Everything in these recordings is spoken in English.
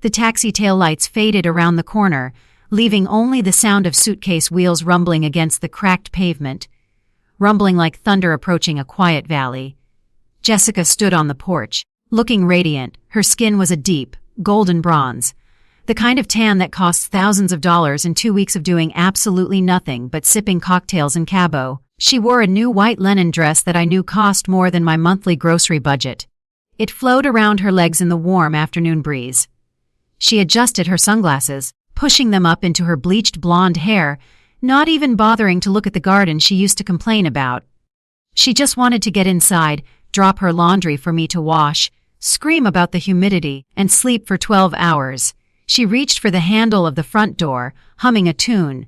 The taxi taillights faded around the corner, leaving only the sound of suitcase wheels rumbling against the cracked pavement, rumbling like thunder approaching a quiet valley. Jessica stood on the porch, looking radiant. Her skin was a deep, golden bronze, the kind of tan that costs thousands of dollars in 2 weeks of doing absolutely nothing but sipping cocktails in Cabo. She wore a new white linen dress that I knew cost more than my monthly grocery budget. It flowed around her legs in the warm afternoon breeze. She adjusted her sunglasses, pushing them up into her bleached blonde hair, not even bothering to look at the garden she used to complain about. She just wanted to get inside, drop her laundry for me to wash, scream about the humidity, and sleep for 12 hours. She reached for the handle of the front door, humming a tune,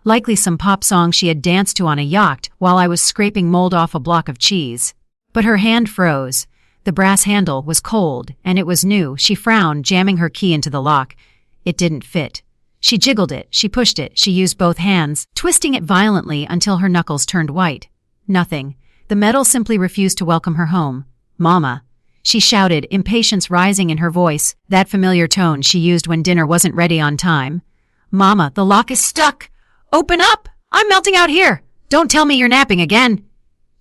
likely some pop song she had danced to on a yacht while I was scraping mold off a block of cheese. But her hand froze. The brass handle was cold, and it was new. She frowned, jamming her key into the lock. It didn't fit. She jiggled it, she pushed it, she used both hands, twisting it violently until her knuckles turned white. Nothing. The metal simply refused to welcome her home. "Mama," she shouted, impatience rising in her voice, that familiar tone she used when dinner wasn't ready on time. "Mama, the lock is stuck! Open up! I'm melting out here! Don't tell me you're napping again!"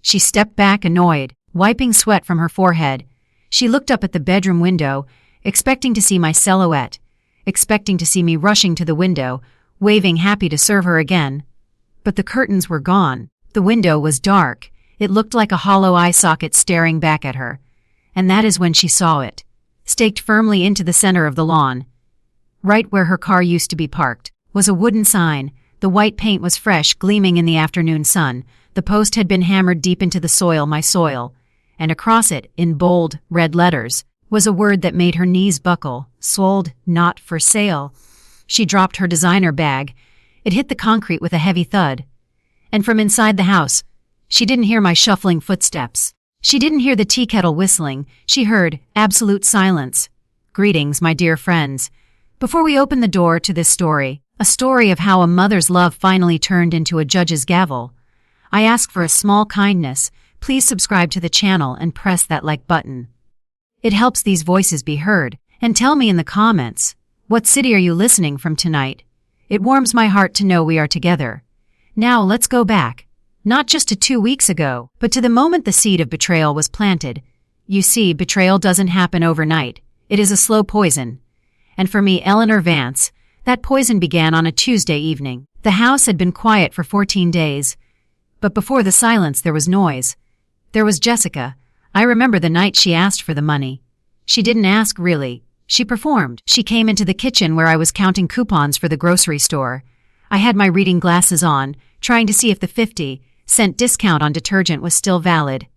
She stepped back, annoyed, wiping sweat from her forehead. She looked up at the bedroom window, expecting to see my silhouette, expecting to see me rushing to the window, waving happy to serve her again. But the curtains were gone. The window was dark. It looked like a hollow eye socket staring back at her. And that is when she saw it, staked firmly into the center of the lawn. Right where her car used to be parked was a wooden sign. The white paint was fresh, gleaming in the afternoon sun. The post had been hammered deep into the soil, my soil. And across it, in bold, red letters, was a word that made her knees buckle: sold, not for sale. She dropped her designer bag. It hit the concrete with a heavy thud. And from inside the house, she didn't hear my shuffling footsteps. She didn't hear the tea kettle whistling. She heard absolute silence. "Greetings, my dear friends. Before we open the door to this story, a story of how a mother's love finally turned into a judge's gavel, I ask for a small kindness. Please subscribe to the channel and press that like button. It helps these voices be heard. And tell me in the comments, what city are you listening from tonight? It warms my heart to know we are together. Now let's go back. Not just to 2 weeks ago, but to the moment the seed of betrayal was planted. You see, betrayal doesn't happen overnight. It is a slow poison. And for me, Eleanor Vance, that poison began on a Tuesday evening. The house had been quiet for 14 days. But before the silence, there was noise. There was Jessica. I remember the night she asked for the money. She didn't ask, really. She performed. She came into the kitchen where I was counting coupons for the grocery store. I had my reading glasses on, trying to see if the 50-cent discount on detergent was still valid.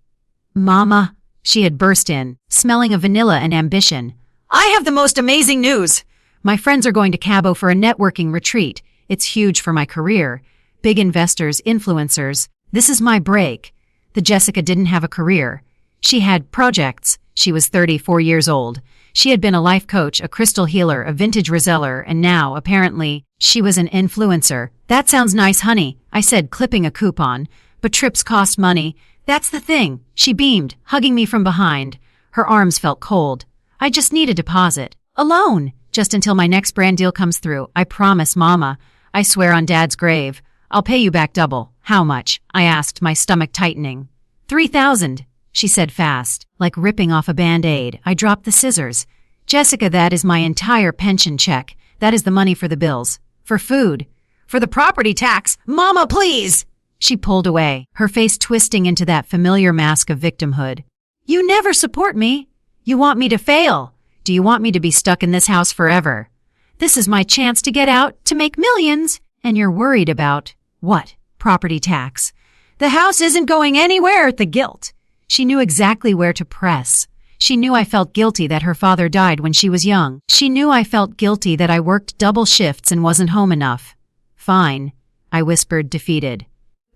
"Mama," she had burst in, smelling of vanilla and ambition. "I have the most amazing news! My friends are going to Cabo for a networking retreat. It's huge for my career. Big investors, influencers. This is my break." The Jessica didn't have a career. She had projects. She was 34 years old. She had been a life coach, a crystal healer, a vintage reseller, and now, apparently, she was an influencer. "That sounds nice, honey," I said, clipping a coupon. "But trips cost money. That's the thing." She beamed, hugging me from behind. Her arms felt cold. "I just need a deposit. Alone. Just until my next brand deal comes through. I promise, Mama. I swear on Dad's grave. I'll pay you back double." "How much?" I asked, my stomach tightening. $3,000, she said fast, like ripping off a Band-Aid. I dropped the scissors. "Jessica, that is my entire pension check. That is the money for the bills. For food. For the property tax. Mama, please!" She pulled away, her face twisting into that familiar mask of victimhood. "You never support me. You want me to fail. Do you want me to be stuck in this house forever? This is my chance to get out, to make millions. And you're worried about, what? Property tax. The house isn't going anywhere. The guilt." She knew exactly where to press. She knew I felt guilty that her father died when she was young. She knew I felt guilty that I worked double shifts and wasn't home enough. "Fine," I whispered, defeated.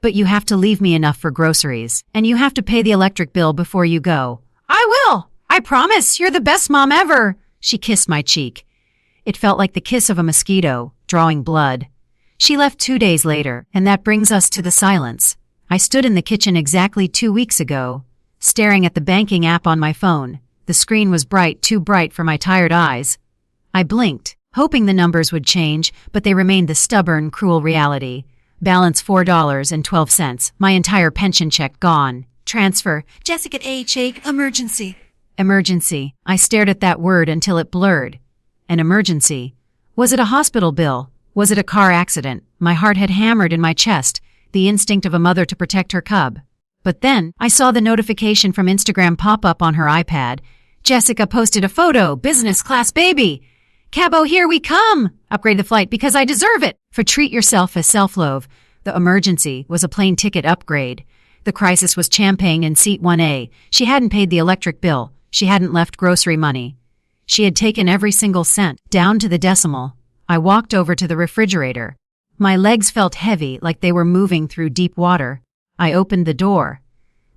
"But you have to leave me enough for groceries, and you have to pay the electric bill before you go." "I will! I promise! You're the best mom ever!" She kissed my cheek. It felt like the kiss of a mosquito, drawing blood. She left 2 days later, and that brings us to the silence. I stood in the kitchen exactly 2 weeks ago, staring at the banking app on my phone. The screen was bright, too bright for my tired eyes. I blinked, hoping the numbers would change, but they remained the stubborn, cruel reality. Balance $4.12. My entire pension check gone. Transfer. Jessica H. Emergency. Emergency. I stared at that word until it blurred. An emergency. Was it a hospital bill? Was it a car accident? My heart had hammered in my chest, the instinct of a mother to protect her cub. But then, I saw the notification from Instagram pop up on her iPad. Jessica posted a photo, business class baby. Cabo, here we come! Upgrade the flight because I deserve it! For treat yourself as self-love. The emergency was a plane ticket upgrade. The crisis was champagne in seat 1A. She hadn't paid the electric bill. She hadn't left grocery money. She had taken every single cent, down to the decimal. I walked over to the refrigerator. My legs felt heavy, like they were moving through deep water. I opened the door.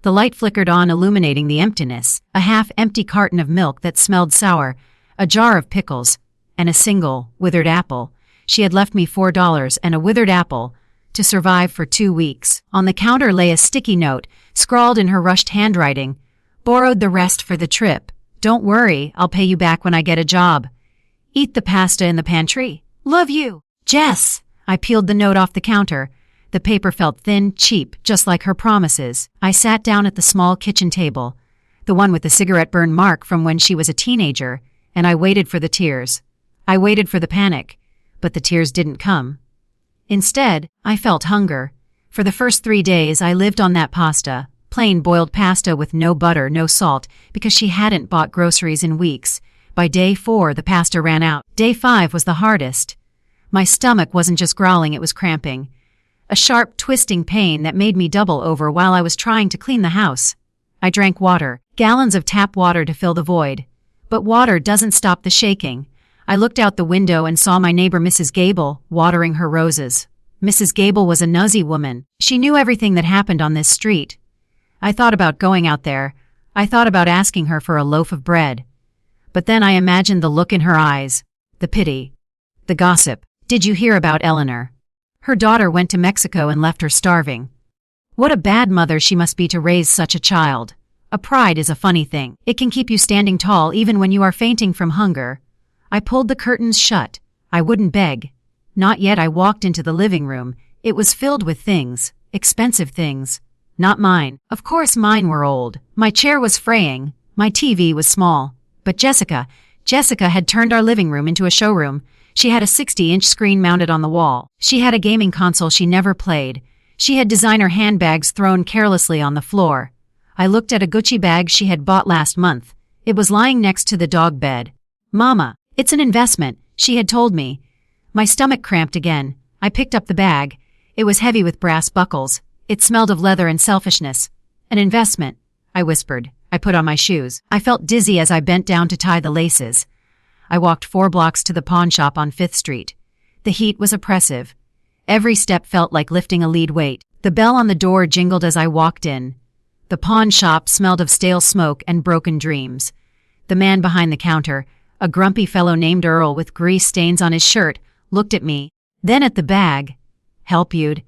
The light flickered on, illuminating the emptiness. A half-empty carton of milk that smelled sour, a jar of pickles, and a single, withered apple. She had left me $4 and a withered apple to survive for 2 weeks. On the counter lay a sticky note, scrawled in her rushed handwriting. Borrowed the rest for the trip. Don't worry, I'll pay you back when I get a job. Eat the pasta in the pantry. Love you. Jess. I peeled the note off the counter. The paper felt thin, cheap, just like her promises. I sat down at the small kitchen table, the one with the cigarette burn mark from when she was a teenager, and I waited for the tears. I waited for the panic, but the tears didn't come. Instead, I felt hunger. For the first 3 days, I lived on that pasta, plain boiled pasta with no butter, no salt, because she hadn't bought groceries in weeks. By day 4, the pasta ran out. Day 5 was the hardest. My stomach wasn't just growling, it was cramping. A sharp, twisting pain that made me double over while I was trying to clean the house. I drank water, gallons of tap water to fill the void. But water doesn't stop the shaking. I looked out the window and saw my neighbor Mrs. Gable watering her roses. Mrs. Gable was a nosy woman. She knew everything that happened on this street. I thought about going out there. I thought about asking her for a loaf of bread. But then I imagined the look in her eyes, the pity, the gossip. Did you hear about Eleanor? Her daughter went to Mexico and left her starving. What a bad mother she must be to raise such a child. A pride is a funny thing. It can keep you standing tall even when you are fainting from hunger. I pulled the curtains shut. I wouldn't beg. Not yet. I walked into the living room. It was filled with things, expensive things. Not mine. Of course mine were old. My chair was fraying. My TV was small. But Jessica had turned our living room into a showroom. She had a 60-inch screen mounted on the wall. She had a gaming console she never played. She had designer handbags thrown carelessly on the floor. I looked at a Gucci bag she had bought last month. It was lying next to the dog bed. Mama, it's an investment, she had told me. My stomach cramped again. I picked up the bag. It was heavy with brass buckles. It smelled of leather and selfishness. An investment, I whispered. I put on my shoes. I felt dizzy as I bent down to tie the laces. I walked 4 blocks to the pawn shop on 5th Street. The heat was oppressive. Every step felt like lifting a lead weight. The bell on the door jingled as I walked in. The pawn shop smelled of stale smoke and broken dreams. The man behind the counter, a grumpy fellow named Earl with grease stains on his shirt, looked at me, then at the bag. Help you'd.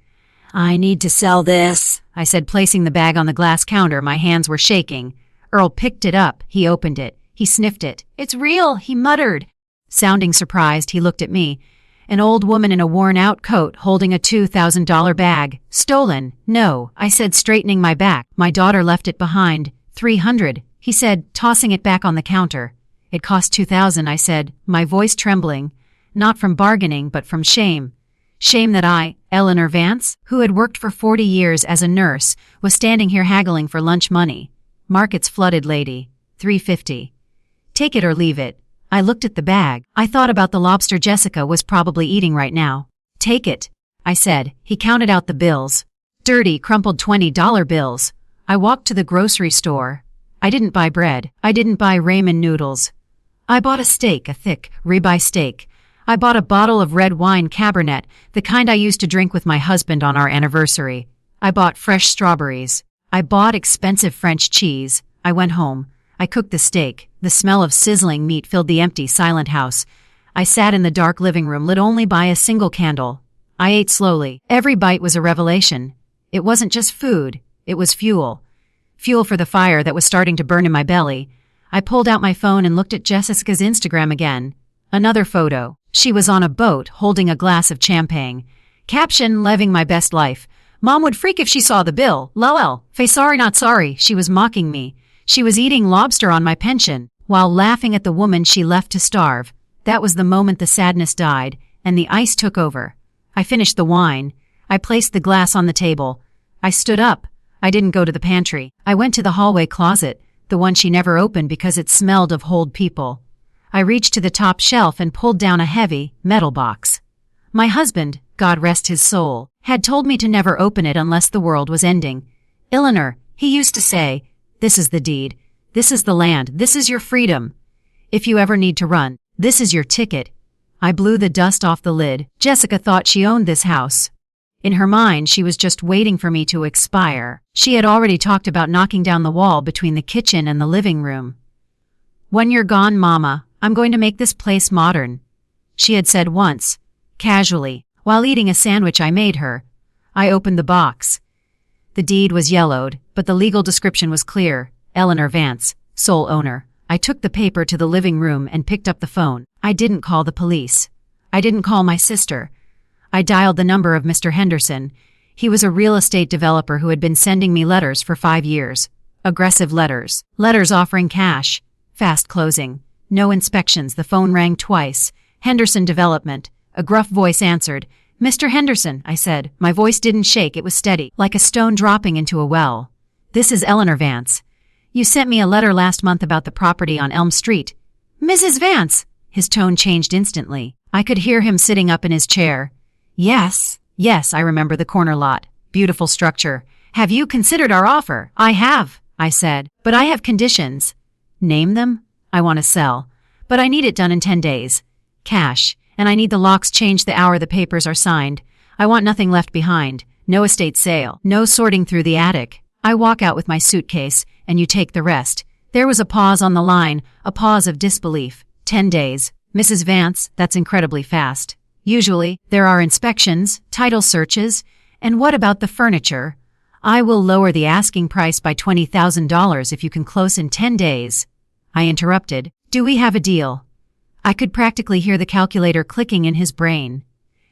I need to sell this, I said, placing the bag on the glass counter. My hands were shaking. Earl picked it up. He opened it. He sniffed it. It's real, he muttered. Sounding surprised, he looked at me. An old woman in a worn-out coat holding a $2,000 bag. Stolen. No, I said, straightening my back. My daughter left it behind. $300, he said, tossing it back on the counter. It cost $2,000, I said, my voice trembling. Not from bargaining, but from shame. Shame that I, Eleanor Vance, who had worked for 40 years as a nurse, was standing here haggling for lunch money. Market's flooded, lady. $3.50. Take it or leave it. I looked at the bag. I thought about the lobster Jessica was probably eating right now. Take it, I said. He counted out the bills. Dirty, crumpled $20 bills. I walked to the grocery store. I didn't buy bread. I didn't buy ramen noodles. I bought a steak, a thick ribeye steak. I bought a bottle of red wine Cabernet, the kind I used to drink with my husband on our anniversary. I bought fresh strawberries. I bought expensive French cheese. I went home. I cooked the steak. The smell of sizzling meat filled the empty, silent house. I sat in the dark living room, lit only by a single candle. I ate slowly. Every bite was a revelation. It wasn't just food. It was fuel. Fuel for the fire that was starting to burn in my belly. I pulled out my phone and looked at Jessica's Instagram again. Another photo. She was on a boat holding a glass of champagne. Caption, living my best life. Mom would freak if she saw the bill. Lol. Face sorry not sorry. She was mocking me. She was eating lobster on my pension, while laughing at the woman she left to starve. That was the moment the sadness died, and the ice took over. I finished the wine. I placed the glass on the table. I stood up. I didn't go to the pantry. I went to the hallway closet, the one she never opened because it smelled of old people. I reached to the top shelf and pulled down a heavy, metal box. My husband, God rest his soul, had told me to never open it unless the world was ending. Eleanor, he used to say, this is the deed. This is the land. This is your freedom. If you ever need to run, this is your ticket. I blew the dust off the lid. Jessica thought she owned this house. In her mind, she was just waiting for me to expire. She had already talked about knocking down the wall between the kitchen and the living room. When you're gone, Mama, I'm going to make this place modern, she had said once, casually, while eating a sandwich I made her. I opened the box. The deed was yellowed, but the legal description was clear. Eleanor Vance, sole owner. I took the paper to the living room and picked up the phone. I didn't call the police. I didn't call my sister. I dialed the number of Mr. Henderson. He was a real estate developer who had been sending me letters for 5 years. Aggressive letters. Letters offering cash. Fast closing. No inspections. The phone rang twice. Henderson Development. A gruff voice answered. Mr. Henderson, I said. My voice didn't shake. It was steady, like a stone dropping into a well. This is Eleanor Vance. You sent me a letter last month about the property on Elm Street. Mrs. Vance! His tone changed instantly. I could hear him sitting up in his chair. Yes, I remember the corner lot. Beautiful structure. Have you considered our offer? I have, I said. But I have conditions. Name them? I want to sell. But I need it done in 10 days. Cash. And I need the locks changed the hour the papers are signed. I want nothing left behind. No estate sale. No sorting through the attic. I walk out with my suitcase, and you take the rest. There was a pause on the line, a pause of disbelief. 10 days. Mrs. Vance, that's incredibly fast. Usually, there are inspections, title searches, and what about the furniture? I will lower the asking price by $20,000 if you can close in 10 days. I interrupted. Do we have a deal? I could practically hear the calculator clicking in his brain.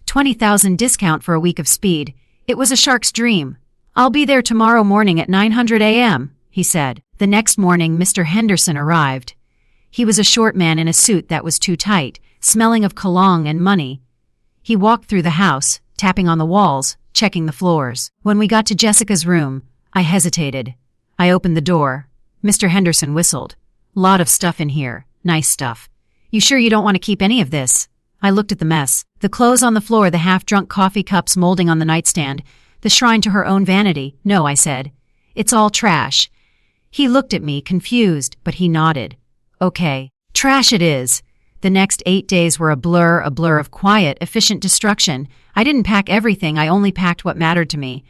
20,000 discount for a week of speed. It was a shark's dream. I'll be there tomorrow morning at 900 a.m., he said. The next morning, Mr. Henderson arrived. He was a short man in a suit that was too tight, smelling of cologne and money. He walked through the house, tapping on the walls, checking the floors. When we got to Jessica's room, I hesitated. I opened the door. Mr. Henderson whistled. Lot of stuff in here. Nice stuff. You sure you don't want to keep any of this? I looked at the mess. The clothes on the floor, the half-drunk coffee cups molding on the nightstand, the shrine to her own vanity. No, I said. It's all trash. He looked at me, confused, but he nodded. Okay. Trash it is. The next 8 days were a blur of quiet, efficient destruction. I didn't pack everything, I only packed what mattered to me.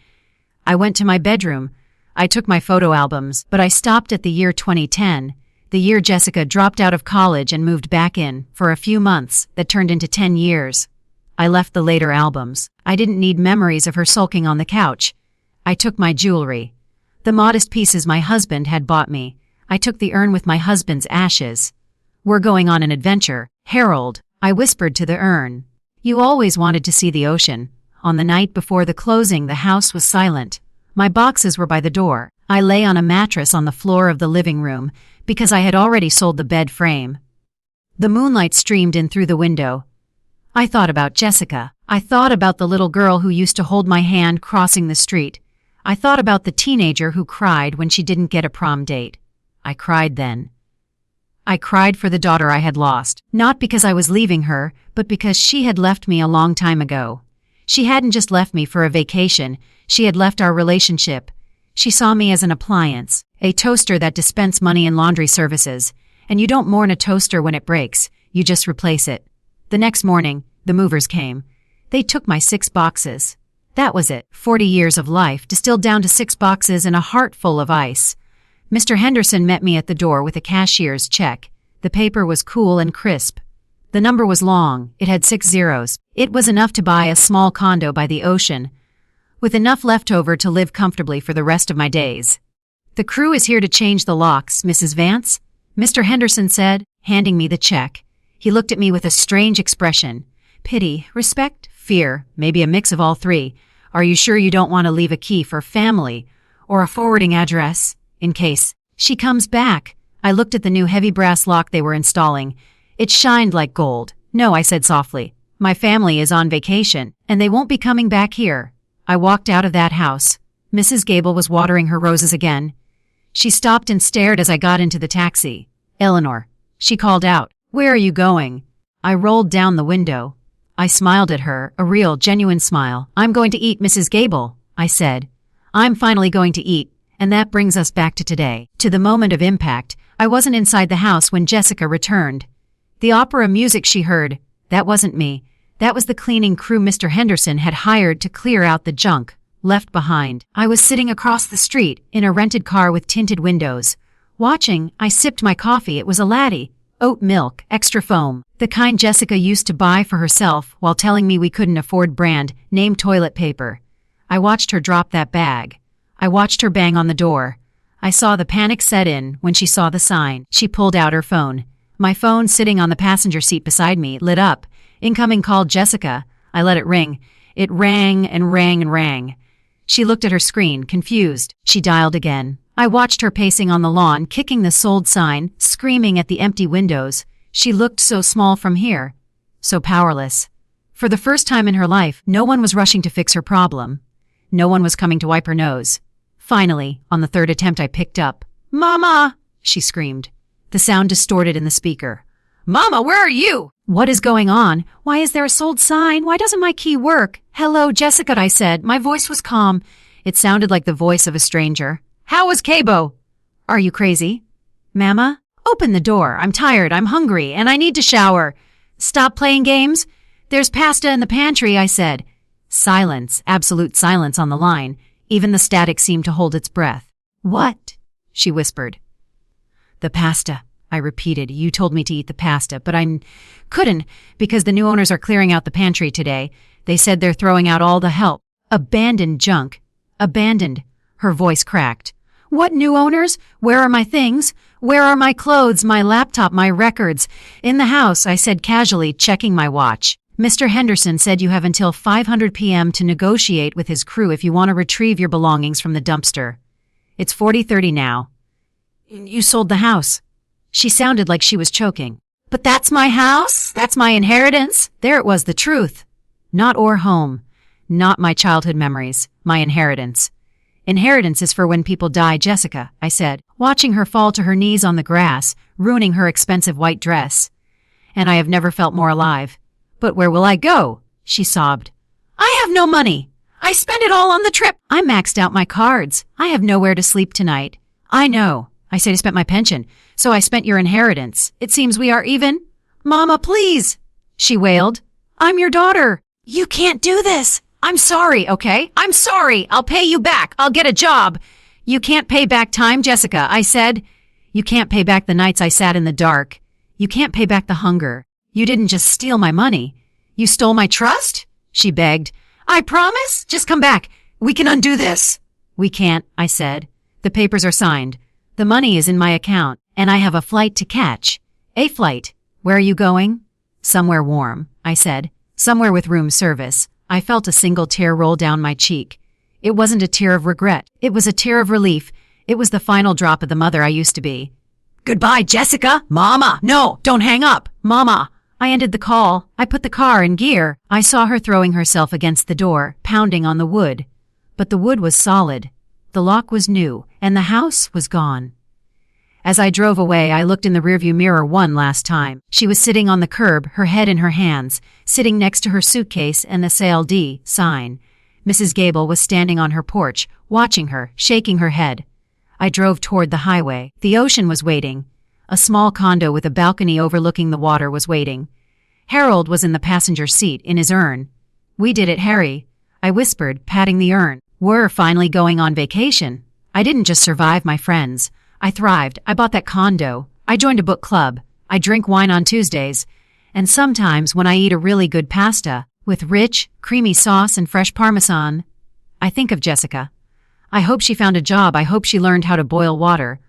I went to my bedroom. I took my photo albums, but I stopped at the year 2010, the year Jessica dropped out of college and moved back in, for a few months, that turned into 10 years. I left the later albums. I didn't need memories of her sulking on the couch. I took my jewelry. The modest pieces my husband had bought me. I took the urn with my husband's ashes. We're going on an adventure. Harold, I whispered to the urn. You always wanted to see the ocean. On the night before the closing, the house was silent. My boxes were by the door. I lay on a mattress on the floor of the living room because I had already sold the bed frame. The moonlight streamed in through the window. I thought about Jessica. I thought about the little girl who used to hold my hand crossing the street. I thought about the teenager who cried when she didn't get a prom date. I cried then. I cried for the daughter I had lost, not because I was leaving her, but because she had left me a long time ago. She hadn't just left me for a vacation, she had left our relationship. She saw me as an appliance, a toaster that dispensed money and laundry services, and you don't mourn a toaster when it breaks, you just replace it. The next morning, the movers came. They took my 6 boxes. That was it, 40 years of life distilled down to 6 boxes and a heart full of ice. Mr. Henderson met me at the door with a cashier's check. The paper was cool and crisp. The number was long. It had 6 zeros. It was enough to buy a small condo by the ocean, with enough left over to live comfortably for the rest of my days. The crew is here to change the locks, Mrs. Vance, Mr. Henderson said, handing me the check. He looked at me with a strange expression. Pity, respect, fear, maybe a mix of all three. Are you sure you don't want to leave a key for family or a forwarding address in case she comes back? I looked at the new heavy brass lock they were installing. It shined like gold. No, I said softly. My family is on vacation, and they won't be coming back here. I walked out of that house. Mrs. Gable was watering her roses again. She stopped and stared as I got into the taxi. Eleanor, she called out. Where are you going? I rolled down the window. I smiled at her, a real, genuine smile. I'm going to eat, Mrs. Gable, I said. I'm finally going to eat, and that brings us back to today. To the moment of impact, I wasn't inside the house when Jessica returned. The opera music she heard, that wasn't me. That was the cleaning crew Mr. Henderson had hired to clear out the junk left behind. I was sitting across the street in a rented car with tinted windows. Watching, I sipped my coffee. It was a latte, oat milk, extra foam, the kind Jessica used to buy for herself while telling me we couldn't afford brand name toilet paper. I watched her drop that bag. I watched her bang on the door. I saw the panic set in when she saw the sign. She pulled out her phone. My phone, sitting on the passenger seat beside me, lit up. Incoming call, Jessica. I let it ring. It rang and rang and rang. She looked at her screen, confused. She dialed again. I watched her pacing on the lawn, kicking the sold sign, screaming at the empty windows. She looked so small from here, so powerless. For the first time in her life, no one was rushing to fix her problem. No one was coming to wipe her nose. Finally, on the third attempt, I picked up. Mama! She screamed. The sound distorted in the speaker. Mama, where are you? What is going on? Why is there a sold sign? Why doesn't my key work? Hello, Jessica, I said. My voice was calm. It sounded like the voice of a stranger. How was Cabo? Are you crazy? Mama? Open the door. I'm tired. I'm hungry, and I need to shower. Stop playing games? There's pasta in the pantry, I said. Silence, absolute silence on the line. Even the static seemed to hold its breath. What? She whispered. The pasta, I repeated. You told me to eat the pasta, but I couldn't because the new owners are clearing out the pantry today. They said they're throwing out all the help. Abandoned junk. Abandoned. Her voice cracked. What new owners? Where are my things? Where are my clothes, my laptop, my records? In the house, I said casually, checking my watch. Mr. Henderson said you have until 500 p.m. to negotiate with his crew if you want to retrieve your belongings from the dumpster. It's 40:30 now. You sold the house. She sounded like she was choking. But that's my house. That's my inheritance. There it was, the truth. Not our home. Not my childhood memories. My inheritance. Inheritance is for when people die, Jessica, I said, watching her fall to her knees on the grass, ruining her expensive white dress. And I have never felt more alive. But where will I go? She sobbed. I have no money. I spent it all on the trip. I maxed out my cards. I have nowhere to sleep tonight. I know. I said I spent my pension, so I spent your inheritance. It seems we are even. Mama, please, she wailed. I'm your daughter. You can't do this. I'm sorry, okay? I'm sorry. I'll pay you back. I'll get a job. You can't pay back time, Jessica, I said. You can't pay back the nights I sat in the dark. You can't pay back the hunger. You didn't just steal my money. You stole my trust? She begged. I promise. Just come back. We can undo this. We can't, I said. The papers are signed. The money is in my account, and I have a flight to catch. A flight. Where are you going? Somewhere warm, I said. Somewhere with room service. I felt a single tear roll down my cheek. It wasn't a tear of regret. It was a tear of relief. It was the final drop of the mother I used to be. Goodbye, Jessica. Mama. No, don't hang up. Mama. I ended the call. I put the car in gear. I saw her throwing herself against the door, pounding on the wood. But the wood was solid. The lock was new, and the house was gone. As I drove away, I looked in the rearview mirror one last time. She was sitting on the curb, her head in her hands, sitting next to her suitcase and the SLD sign. Mrs. Gable was standing on her porch, watching her, shaking her head. I drove toward the highway. The ocean was waiting. A small condo with a balcony overlooking the water was waiting. Harold was in the passenger seat, in his urn. We did it, Harry, I whispered, patting the urn. We're finally going on vacation. I didn't just survive my friends. I thrived. I bought that condo. I joined a book club. I drink wine on Tuesdays. And sometimes when I eat a really good pasta, with rich, creamy sauce and fresh parmesan, I think of Jessica. I hope she found a job. I hope she learned how to boil water.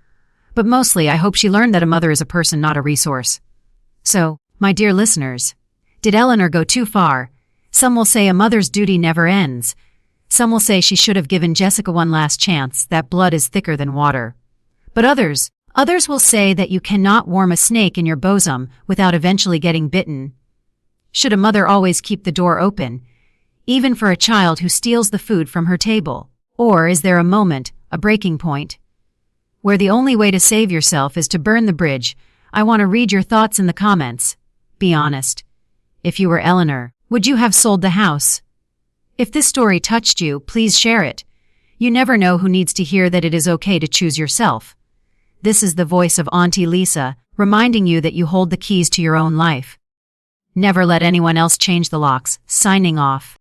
But mostly, I hope she learned that a mother is a person, not a resource. So, My dear listeners, did Eleanor go too far? Some will say a mother's duty never ends. Some will say she should have given Jessica one last chance, that blood is thicker than water. But others will say that you cannot warm a snake in your bosom without eventually getting bitten. Should a mother always keep the door open, even for a child who steals the food from her table? Or is there a moment, a breaking point, where the only way to save yourself is to burn the bridge? I want to read your thoughts in the comments. Be honest. If you were Eleanor, would you have sold the house? If this story touched you, please share it. You never know who needs to hear that it is okay to choose yourself. This is the voice of Auntie Lisa, reminding you that you hold the keys to your own life. Never let anyone else change the locks. Signing off.